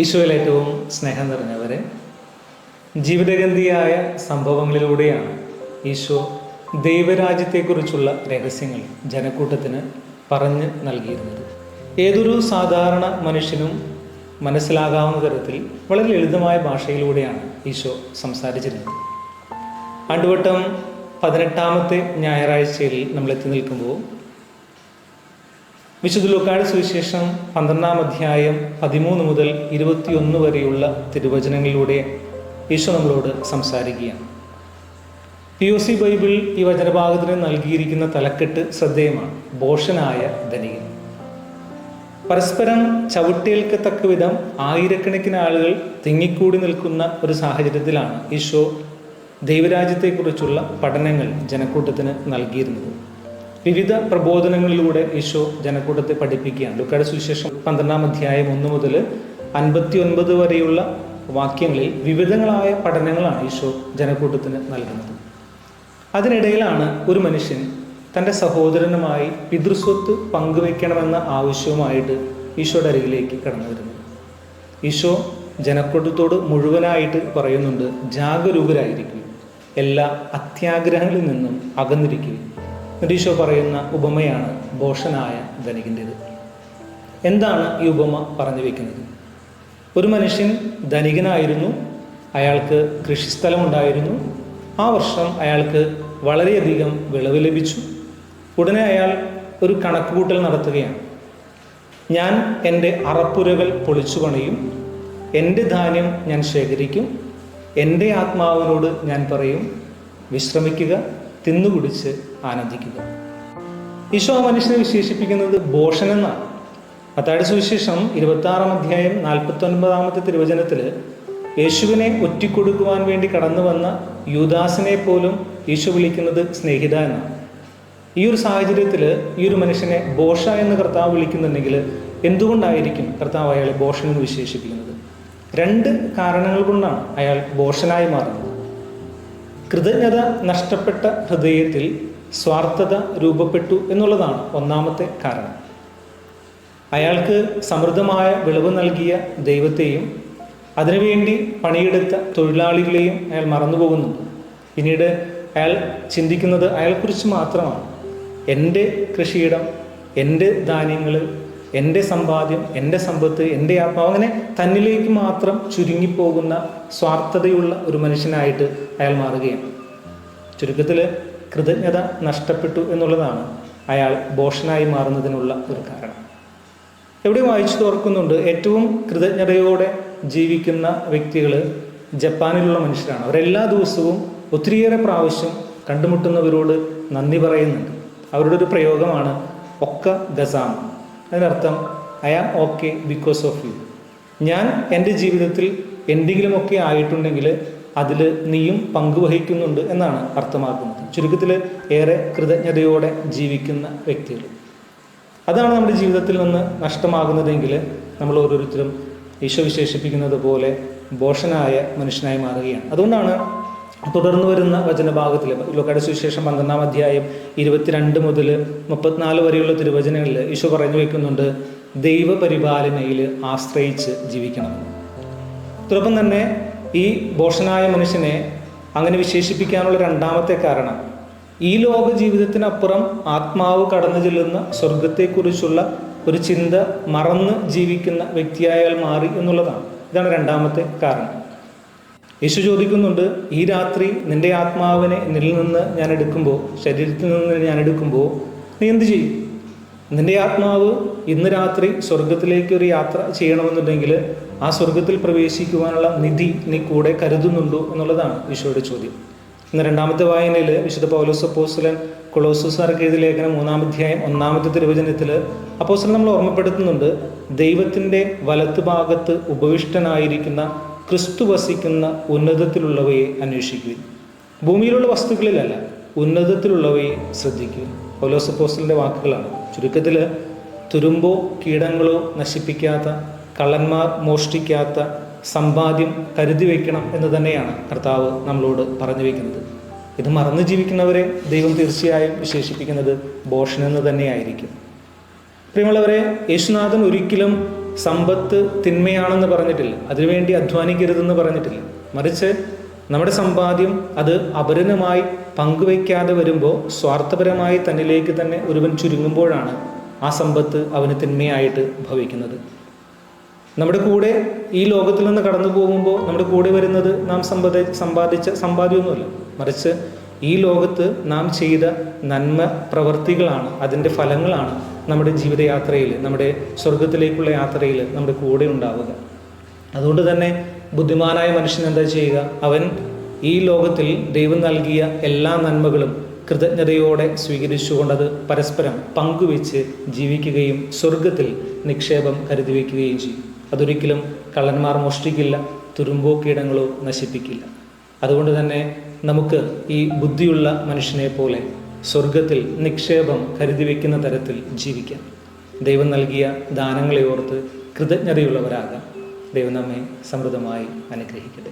ഈശോയിൽ ഏറ്റവും സ്നേഹം നിറഞ്ഞവരെ, ജീവിതഗന്ധിയായ സംഭവങ്ങളിലൂടെയാണ് ഈശോ ദൈവരാജ്യത്തെക്കുറിച്ചുള്ള രഹസ്യങ്ങൾ ജനക്കൂട്ടത്തിന് പറഞ്ഞു നൽകിയിരുന്നത്. ഏതൊരു സാധാരണ മനുഷ്യനും മനസ്സിലാകാവുന്ന തരത്തിൽ വളരെ ലളിതമായ ഭാഷയിലൂടെയാണ് ഈശോ സംസാരിച്ചിരുന്നത്. ആണ്ടുവട്ടം 18ാമത്തെ ഞായറാഴ്ചയിൽ നമ്മൾ എത്തി നിൽക്കുമ്പോൾ വിശുദ്ധ ലൂക്കായുടെ സുവിശേഷം 12-ാം അധ്യായം 13 മുതൽ 21 വരെയുള്ള തിരുവചനങ്ങളിലൂടെ ഈശോ നമ്മളോട് സംസാരിക്കുകയാണ്. POC ബൈബിൾ ഈ വചനഭാഗത്തിന് നൽകിയിരിക്കുന്ന തലക്കെട്ട് ശ്രദ്ധേയമാണ്: ഭോഷനായ ധനികൻ. പരസ്പരം ചവിട്ടേൽക്കത്തക്ക വിധം ആയിരക്കണക്കിന് ആളുകൾ തിങ്ങിക്കൂടി നിൽക്കുന്ന ഒരു സാഹചര്യത്തിലാണ് ഈശോ ദൈവരാജ്യത്തെക്കുറിച്ചുള്ള പഠനങ്ങൾ ജനക്കൂട്ടത്തിന് നൽകിയിരുന്നത്. വിവിധ പ്രബോധനങ്ങളിലൂടെ ഈശോ ജനക്കൂട്ടത്തെ പഠിപ്പിക്കുകയാണ്. ലൂക്കായുടെ സുവിശേഷം 12-ാം അധ്യായം 1 മുതൽ 59 വരെയുള്ള വാക്യങ്ങളിൽ വിവിധങ്ങളായ പഠനങ്ങളാണ് ഈശോ ജനക്കൂട്ടത്തിന് നൽകുന്നത്. അതിനിടയിലാണ് ഒരു മനുഷ്യൻ തൻ്റെ സഹോദരനുമായി പിതൃസ്വത്ത് പങ്കുവയ്ക്കണമെന്ന ആവശ്യവുമായിട്ട് ഈശോയുടെ അരികിലേക്ക് കടന്നു വരുന്നത്. ഈശോ ജനക്കൂട്ടത്തോട് മുഴുവനായിട്ട് പറയുന്നുണ്ട്: ജാഗരൂകരായിരിക്കും, എല്ലാ അത്യാഗ്രഹങ്ങളിൽ നിന്നും അകന്നിരിക്കുകയും. ഈശോ പറയുന്ന ഉപമയാണ് ഭോഷനായ ധനികൻ്റേത്. എന്താണ് ഈ ഉപമ പറഞ്ഞു വയ്ക്കുന്നത്? ഒരു മനുഷ്യൻ ധനികനായിരുന്നു, അയാൾക്ക് കൃഷിസ്ഥലമുണ്ടായിരുന്നു. ആ വർഷം അയാൾക്ക് വളരെയധികം വിളവ് ലഭിച്ചു. ഉടനെ അയാൾ ഒരു കണക്കുകൂട്ടൽ നടത്തുകയാണ്: ഞാൻ എൻ്റെ അറപ്പുരകൾ പൊളിച്ചു പണിയും, എൻ്റെ ധാന്യം ഞാൻ ശേഖരിക്കും, എൻ്റെ ആത്മാവിനോട് ഞാൻ പറയും, വിശ്രമിക്കുക, തിന്നുകുടിച്ച് ആനന്ദിക്കുക. ഈശോ ആ മനുഷ്യനെ വിശേഷിപ്പിക്കുന്നത് ഭോഷൻ എന്നാണ്. മത്തായിയുടെ സുവിശേഷം 26-ാം അധ്യായം 49-ാമത്തെ തിരുവചനത്തിൽ യേശുവിനെ ഒറ്റിക്കൊടുക്കുവാൻ വേണ്ടി കടന്നു വന്ന യൂദാസിനെ പോലും ഈശോ വിളിക്കുന്നത് സ്നേഹിത എന്നാണ്. ഈ ഒരു സാഹചര്യത്തിൽ ഈ ഒരു മനുഷ്യനെ ഭോഷ എന്ന് കർത്താവ് വിളിക്കുന്നുണ്ടെങ്കിൽ എന്തുകൊണ്ടായിരിക്കും കർത്താവ് അയാളെ ഭോഷൻ എന്ന് വിശേഷിപ്പിക്കുന്നത്? 2 കാരണങ്ങൾ കൊണ്ടാണ് അയാൾ ഭോഷനായി മാറുന്നത്. കൃതജ്ഞത നഷ്ടപ്പെട്ട ഹൃദയത്തിൽ സ്വാർത്ഥത രൂപപ്പെട്ടു എന്നുള്ളതാണ് ഒന്നാമത്തെ കാരണം. അയാൾക്ക് സമൃദ്ധമായ വിളവ് നൽകിയ ദൈവത്തെയും അതിനുവേണ്ടി പണിയെടുത്ത തൊഴിലാളികളെയും അയാൾ മറന്നുപോകുന്നുണ്ട്. പിന്നീട് അയാൾ ചിന്തിക്കുന്നത് അയാളെക്കുറിച്ച് മാത്രമാണ്. എൻ്റെ കൃഷിയിടം, എൻ്റെ ധാന്യങ്ങൾ, എൻ്റെ സമ്പാദ്യം, എൻ്റെ സമ്പത്ത്, എൻ്റെ ആത്മാവ്, അങ്ങനെ തന്നിലേക്ക് മാത്രം ചുരുങ്ങിപ്പോകുന്ന സ്വാർത്ഥതയുള്ള ഒരു മനുഷ്യനായിട്ട് അയാൾ മാറുകയാണ്. ചുരുക്കത്തിൽ കൃതജ്ഞത നഷ്ടപ്പെട്ടു എന്നുള്ളതാണ് അയാൾ ഭോഷനായി മാറുന്നതിനുള്ള ഒരു കാരണം. എവിടെ വായിച്ചു തോർക്കുന്നുണ്ട്, ഏറ്റവും കൃതജ്ഞതയോടെ ജീവിക്കുന്ന വ്യക്തികൾ ജപ്പാനിലുള്ള മനുഷ്യരാണ്. അവരെല്ലാ ദിവസവും ഒത്തിരിയേറെ പ്രാവശ്യം കണ്ടുമുട്ടുന്നവരോട് നന്ദി പറയുന്നുണ്ട്. അവരുടെ ഒരു പ്രയോഗമാണ് ഒക്ക ഗസാമ. അതിനർത്ഥം I am okay because of you. ഞാൻ എൻ്റെ ജീവിതത്തിൽ എന്തെങ്കിലുമൊക്കെ ആയിട്ടുണ്ടെങ്കിൽ അതിൽ നീയും പങ്കുവഹിക്കുന്നുണ്ട് എന്നാണ് അർത്ഥമാക്കുന്നത്. ചുരുക്കത്തിൽ ഏറെ കൃതജ്ഞതയോടെ ജീവിക്കുന്ന വ്യക്തികൾ. അതാണ് നമ്മുടെ ജീവിതത്തിൽ നിന്ന് നഷ്ടമാകുന്നതെങ്കിൽ നമ്മൾ ഓരോരുത്തരും ഈശോ വിശേഷിപ്പിക്കുന്നത് പോലെ ഭോഷനായ മനുഷ്യനായി മാറുകയാണ്. അതുകൊണ്ടാണ് തുടർന്ന് വരുന്ന വചനഭാഗത്തിൽ ലൂക്കായുടെ സുവിശേഷം 12-ാം അധ്യായം 22 മുതൽ 34 വരെയുള്ള തിരുവചനങ്ങളിൽ ഈശോ പറഞ്ഞു വയ്ക്കുന്നുണ്ട്: ദൈവപരിപാലനയിൽ ആശ്രയിച്ച് ജീവിക്കണമെന്ന്. അതോടൊപ്പം തന്നെ ഈ ഭോഷനായ മനുഷ്യനെ അങ്ങനെ വിശേഷിപ്പിക്കാനുള്ള 2ാമത്തെ കാരണം, ഈ ലോക ജീവിതത്തിനപ്പുറം ആത്മാവ് കടന്നു ചെല്ലുന്ന സ്വർഗത്തെക്കുറിച്ചുള്ള ഒരു ചിന്ത മറന്ന് ജീവിക്കുന്ന വ്യക്തിയായാൽ മാറി എന്നുള്ളതാണ്. ഇതാണ് 2ാമത്തെ കാരണം. യേശു ചോദിക്കുന്നുണ്ട്: ഈ രാത്രി നിന്റെ ആത്മാവിനെ എന്നിൽ നിന്ന് ഞാൻ എടുക്കുമ്പോൾ, ശരീരത്തിൽ നിന്ന് ഞാൻ എടുക്കുമ്പോൾ നീ എന്ത് ചെയ്യും? നിന്റെ ആത്മാവ് ഇന്ന് രാത്രി സ്വർഗത്തിലേക്ക് ഒരു യാത്ര ചെയ്യണമെന്നുണ്ടെങ്കിൽ ആ സ്വർഗത്തിൽ പ്രവേശിക്കുവാനുള്ള നിധി നീ കൂടെ കരുതുന്നുണ്ടോ എന്നുള്ളതാണ് ഈശോയുടെ ചോദ്യം. ഇന്ന് 2ാമത്തെ വായനയിൽ വിശുദ്ധ പൗലോസ് അപ്പോസ്തലൻ കൊളോസ്യർക്ക് എഴുതിയ ലേഖനം 3-ാം അധ്യായം 1-ാമത്തെ തിരുവചനത്തിൽ അപ്പോസ്തലൻ നമ്മൾ ഓർമ്മപ്പെടുത്തുന്നുണ്ട്: ദൈവത്തിൻ്റെ വലത്ത് ഭാഗത്ത് ഉപവിഷ്ടനായിരിക്കുന്ന ക്രിസ്തു വസിക്കുന്ന ഉന്നതത്തിലുള്ളവയെ അന്വേഷിക്കുകയും, ഭൂമിയിലുള്ള വസ്തുക്കളിലല്ല ഉന്നതത്തിലുള്ളവയെ ശ്രദ്ധിക്കുക. പൗലോസ് അപ്പോസ്തലൻ്റെ വാക്കുകളാണ്. ചുരുക്കത്തിൽ തുരുമ്പോ കീടങ്ങളോ നശിപ്പിക്കാത്ത, കള്ളന്മാർ മോഷ്ടിക്കാത്ത സമ്പാദ്യം കരുതി വയ്ക്കണം എന്ന് തന്നെയാണ് കർത്താവ് നമ്മളോട് പറഞ്ഞു വയ്ക്കുന്നത്. ഇത് മറന്നു ജീവിക്കുന്നവരെ ദൈവം തീർച്ചയായും വിശേഷിപ്പിക്കുന്നത് ഭോഷൻ എന്ന് തന്നെയായിരിക്കും. പ്രിയമുള്ളവരെ, യേശുനാഥൻ ഒരിക്കലും സമ്പത്ത് തിന്മയാണെന്ന് പറഞ്ഞിട്ടില്ല, അതിനുവേണ്ടി അധ്വാനിക്കരുതെന്ന് പറഞ്ഞിട്ടില്ല. മറിച്ച് നമ്മുടെ സമ്പാദ്യം അത് അപരനുമായി പങ്കുവയ്ക്കാതെ വരുമ്പോൾ, സ്വാർത്ഥപരമായി തന്നിലേക്ക് തന്നെ ഒരുവൻ ചുരുങ്ങുമ്പോഴാണ് ആ സമ്പത്ത് അവന് തിന്മയായിട്ട് ഭവിക്കുന്നത്. നമ്മുടെ കൂടെ ഈ ലോകത്തിൽ നിന്ന് കടന്നു പോകുമ്പോൾ നമ്മുടെ കൂടെ വരുന്നത് നാം സമ്പാദിച്ച സമ്പാദ്യമൊന്നുമല്ല, മറിച്ച് ഈ ലോകത്ത് നാം ചെയ്ത നന്മ പ്രവർത്തികളാണ്, അതിൻ്റെ ഫലങ്ങളാണ് നമ്മുടെ ജീവിതയാത്രയിൽ, നമ്മുടെ സ്വർഗത്തിലേക്കുള്ള യാത്രയിൽ നമ്മുടെ കൂടെ ഉണ്ടാവുക. അതുകൊണ്ട് തന്നെ ബുദ്ധിമാനായ മനുഷ്യൻ എന്താ ചെയ്യുക? അവൻ ഈ ലോകത്തിൽ ദൈവം നൽകിയ എല്ലാ നന്മകളും കൃതജ്ഞതയോടെ സ്വീകരിച്ചുകൊണ്ടത് പരസ്പരം പങ്കുവെച്ച് ജീവിക്കുകയും സ്വർഗത്തിൽ നിക്ഷേപം കരുതി വയ്ക്കുകയും ചെയ്യും. അതൊരിക്കലും കള്ളന്മാർ മോഷ്ടിക്കില്ല, തുരുമ്പോ കീടങ്ങളോ നശിപ്പിക്കില്ല. അതുകൊണ്ട് തന്നെ നമുക്ക് ഈ ബുദ്ധിയുള്ള മനുഷ്യനെ പോലെ സ്വർഗത്തിൽ നിക്ഷേപം കരുതി വയ്ക്കുന്ന തരത്തിൽ ജീവിക്കാം. ദൈവം നൽകിയ ദാനങ്ങളെ ഓർത്ത് കൃതജ്ഞതയുള്ളവരാകാം. ദൈവം നമ്മെ സമൃദ്ധമായി അനുഗ്രഹിക്കട്ടെ.